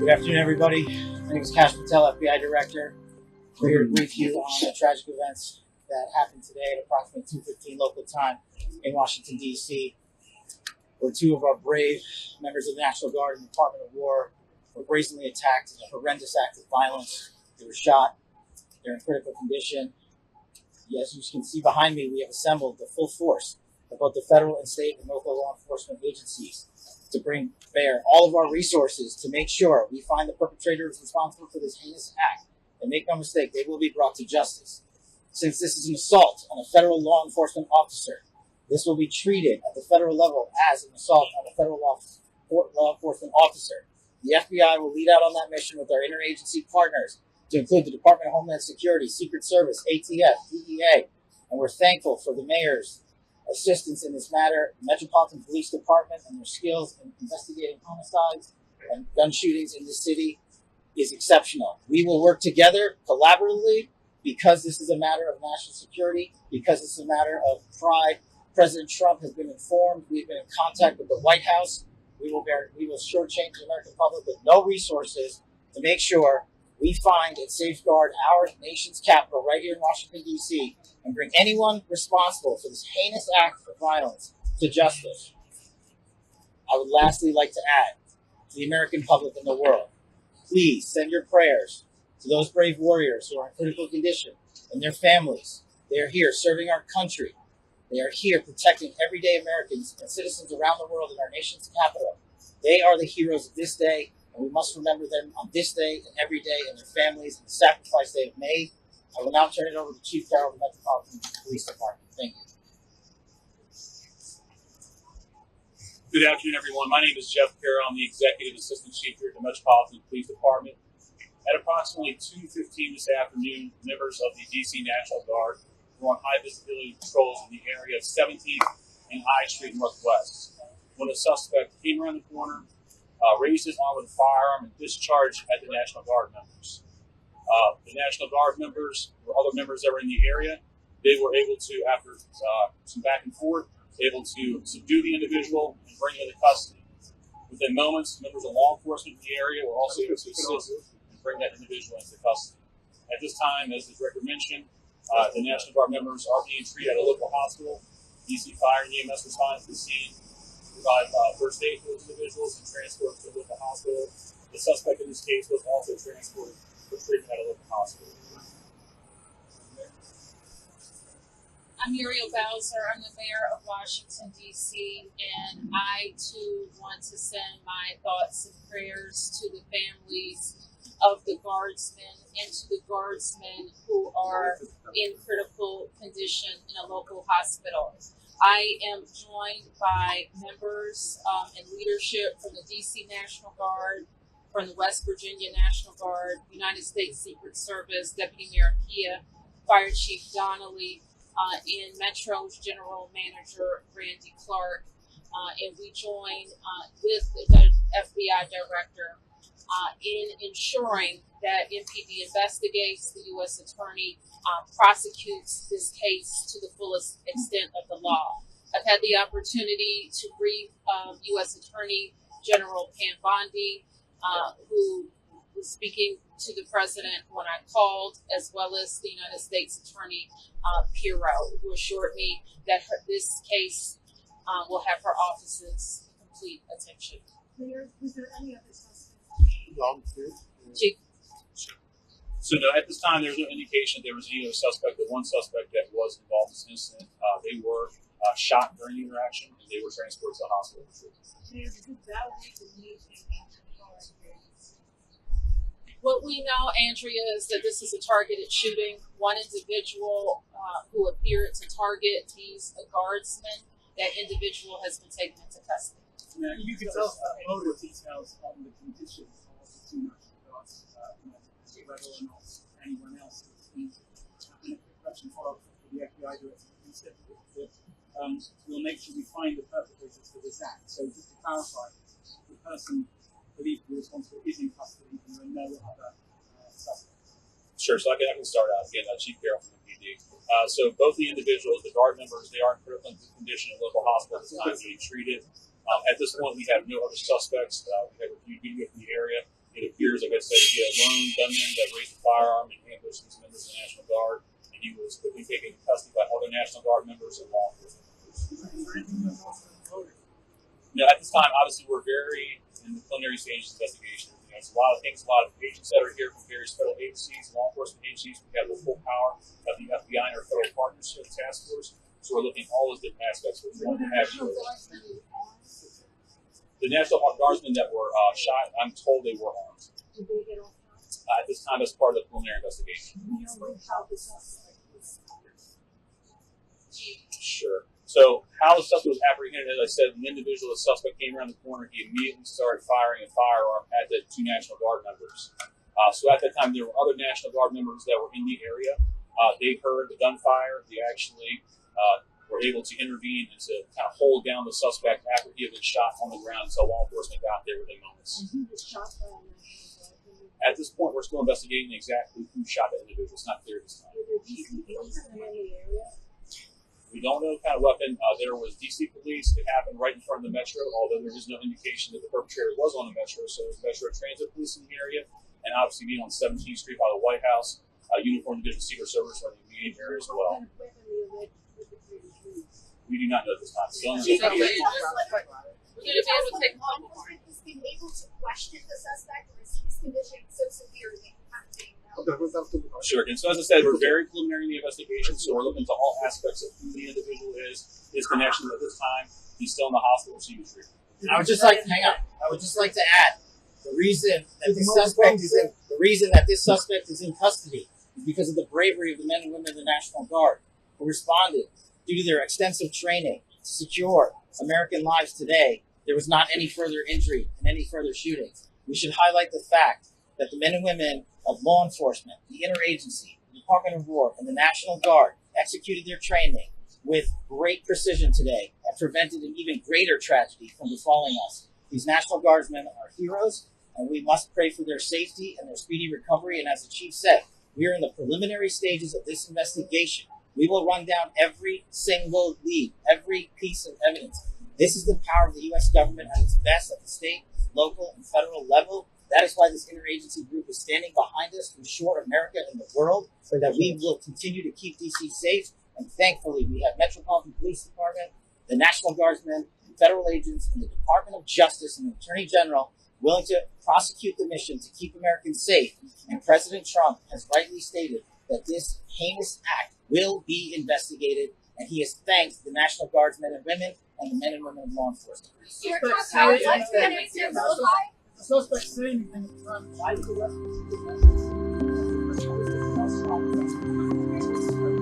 Good afternoon, everybody. My name is Kash Patel, FBI Director. We're here to brief you on the tragic events that happened today at approximately 2:15 local time in Washington, D.C., where two of our brave members of the National Guard and the Department of War were brazenly attacked in a horrendous act of violence. They were shot. They're in critical condition. As you can see behind me, we have assembled the full force of both the federal and state and local law enforcement agencies to bring bear all of our resources to make sure we find the perpetrators responsible for this heinous act. And make no mistake, they will be brought to justice. Since this is an assault on a federal law enforcement officer, this will be treated at the federal level as an assault on a federal law enforcement officer. The FBI will lead out on that mission with our interagency partners, to include the Department of Homeland Security, Secret Service, ATF, DEA, and we're thankful for the mayor's assistance in this matter, the Metropolitan Police Department, and their skills in investigating homicides and gun shootings in the city is exceptional. We will work together collaboratively because this is a matter of national security, because it's a matter of pride. President Trump has been informed. We've been in contact with the White House. We will shortchange the American public with no resources to make sure we find and safeguard our nation's capital right here in Washington, D.C., and bring anyone responsible for this heinous act of violence to justice. I would lastly like to add to the American public and the world, please send your prayers to those brave warriors who are in critical condition and their families. They are here serving our country. They are here protecting everyday Americans and citizens around the world in our nation's capital. They are the heroes of this day, and we must remember them on this day and every day and their families and the sacrifice they have made. I will now turn it over to Chief Carroll of the Metropolitan Police Department. Thank you. Good afternoon, everyone. My name is Jeff Carroll. I'm the Executive Assistant Chief here at the Metropolitan Police Department. At approximately 2:15 this afternoon, members of the D.C. National Guard were on high visibility patrols in the area of 17th and I Street Northwest when a suspect came around the corner, raised his arm with a firearm, and discharged at the National Guard members. The National Guard members or other members that were in the area, they were able to, after some back and forth, able to subdue the individual and bring him into custody. Within moments, members of law enforcement in the area were also able to assist and bring that individual into custody. At this time, as the director mentioned, the National Guard members are being treated at a local hospital. DC Fire and EMS responded to the scene, provide first aid for those individuals, and transport to the local hospital. The suspect in this case was also transported for treatment at a local hospital. I'm Muriel Bowser. I'm the mayor of Washington, D.C., and I, too, want to send my thoughts and prayers to the families of the Guardsmen and to the Guardsmen who are in critical condition in a local hospital. I am joined by members and leadership from the D.C. National Guard, from the West Virginia National Guard, United States Secret Service, Deputy Mayor Pia, Fire Chief Donnelly, and Metro's General Manager Randy Clark, and we join with the FBI Director in ensuring that MPD investigates, the U.S. Attorney prosecutes this case to the fullest extent of the law. I've had the opportunity to brief U.S. Attorney General Pam Bondi, who was speaking to the president when I called, as well as the United States Attorney Pirro, who assured me that this case will have her office's complete attention. Was there any other suspects? Chief. So no, at this time, there's no indication there was any other suspect. The one suspect that was involved in this incident, they were shot during the interaction, and they were transported to the hospital. What we know, Andrea, is that this is a targeted shooting. One individual who appeared to target these Guardsmen, that individual has been taken into custody. Now, you can tell us more details on the condition of the two National Guards, whether or not anyone else has been a question follow-up for the FBI Director that we'll make sure we find the perpetrators for this act. So just to clarify, the person believed to be responsible is in custody and there are no other suspects. Sure, so I can start out again, Chief Carroll from the PD. So both the individuals, the Guard members, they are in critical condition in local hospitals at the time being treated. At this point, we have no other suspects. We have reviewed video from the area, It appears, like I said, to be a lone gunman that raised a firearm and ambushed these members of the National Guard, and he was quickly taken into custody by other National Guard members and law enforcement members. At this time, obviously, we're very in the preliminary stages of investigation. There's a lot of things, a lot of agents that are here from various federal agencies, law enforcement agencies. We have the full power of the FBI and our federal partnership task force. So we're looking at all those different aspects. We want to have the National Guardsmen that were shot, I'm told they were armed. Did they get off? At this time, as part of the preliminary investigation. Sure. So how the suspect was apprehended, as I said, an individual, the suspect came around the corner. He immediately started firing a firearm at the two National Guard members. So at that time, there were other National Guard members that were in the area. They heard the gunfire. They actually were able to intervene and to kind of hold down the suspect after he had been shot on the ground until law enforcement got there within moments. And he was shot by a National Guard. At this point, we're still investigating exactly who shot that individual. It's not clear at this time. Were there DC policemen in the area? We don't know the kind of weapon. There was DC police. It happened right in front of the Metro, although there is no indication that the perpetrator was on the Metro. So there's Metro Transit Police in the area, and obviously being on 17th Street by the White House, uniformed Division Secret Service are in the immediate area as well. What kind of weapon the alleged perpetrators used? We do not know at this time. Still in We're gonna investigation. be able to take law enforcement has been able to question the suspect, or is his condition so severe they have to know? Sure. And so as I said, we're very preliminary in the investigation, so we're looking into all aspects of who the individual is, his connection at this time. He's still in the hospital receiving treatment. I would just like to add the reason that this suspect is in custody is because of the bravery of the men and women of the National Guard who responded due to their extensive training to secure American lives today. There was not any further injury and any further shootings. We should highlight the fact that the men and women of law enforcement, the interagency, the Department of War, and the National Guard executed their training with great precision today and prevented an even greater tragedy from befalling us. These National Guardsmen are heroes, and we must pray for their safety and their speedy recovery. And as the Chief said, we are in the preliminary stages of this investigation. We will run down every single lead, every piece of evidence. This is the power of the U.S. government at its best at the state, local, and federal level. That is why this interagency group is standing behind us to ensure America and the world, so that we will continue to keep D.C. safe. And thankfully, we have Metropolitan Police Department, the National Guardsmen, federal agents, and the Department of Justice and the Attorney General willing to prosecute the mission to keep Americans safe. And President Trump has rightly stated that this heinous act will be investigated, and he has thanked the National Guardsmen and women and the men and women of law enforcement. Your top what's the victim alibi? The suspect saying anything at the time, why did the rest of the